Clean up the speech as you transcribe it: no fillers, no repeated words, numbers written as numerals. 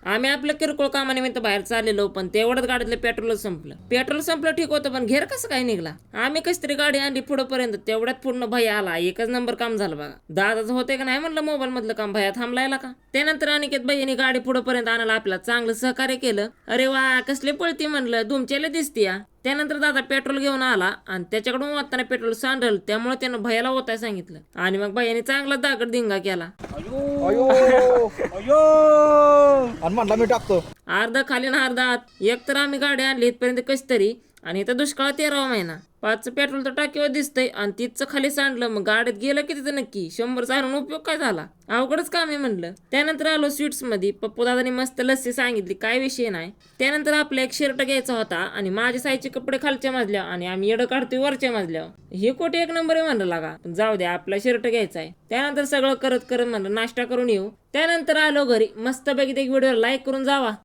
आम्ही आपल्या किरकोळ कामानिमित्त बाहेर चाललेलो, पण तेवढ्यात गाडीतलं पेट्रोल संपलं ठीक होतं, पण घेर कसं काय निघला. आम्ही कशी तरी गाडी आणली पुढेपर्यंत, तेवढ्यात पूर्ण भैया आला. एकच नंबर काम झालं बघा. दादाचं होते का नाही म्हणलं मोबाईल मधलं काम, भैया थांबलायला का. त्यानंतर अनिकेत भैयानी गाडी पुढेपर्यंत आणायला आपल्याला चांगलं सहकार्य केलं. अरे वा कसले पळती म्हणलं, तुमच्याला दिसतीया. त्यानंतर दादा पेट्रोल घेऊन आला आणि त्याच्याकडून वाटताना पेट्रोल सांडल, त्यामुळे त्यानं भैयाला ओताय सांगितलं आणि मग भैयाने चांगला दागड दिंगा केला. आणि म्हणला मी टाकतो. अर्धा खाली ना अर्धा आत. एक तर आम्ही गाडी आणली इथपर्यंत कशी तरी, आणि इथं दुष्काळ 13वा महिना. 5चं पेट्रोल तर टाकीवर दिसतंय आणि 30चं खाली सांडलं. मग गाडीत गेलं किती तर नक्की 100 आणून उपयोग काय झाला. अवघडच काम आहे म्हणलं. त्यानंतर आलो स्वीट्स मध्ये. पप्पू दादानी मस्त लस्सी सांगितली, काय विषय नाही. त्यानंतर आपला एक शर्ट घ्यायचा होता आणि माझ्या साईजचे कपडे खालच्या मजल्या आणि आम्ही येडं काढतोय वरच्या मजल्यावर. हे कोटी एक नंबर आहे म्हणलं लागा, पण जाऊ द्या आपला शर्ट घ्यायचा आहे. त्यानंतर सगळं करत म्हणलं नाश्ता करून येऊ. त्यानंतर आलो घरी. मस्त पैकी एक व्हिडिओ लाईक करून जावा.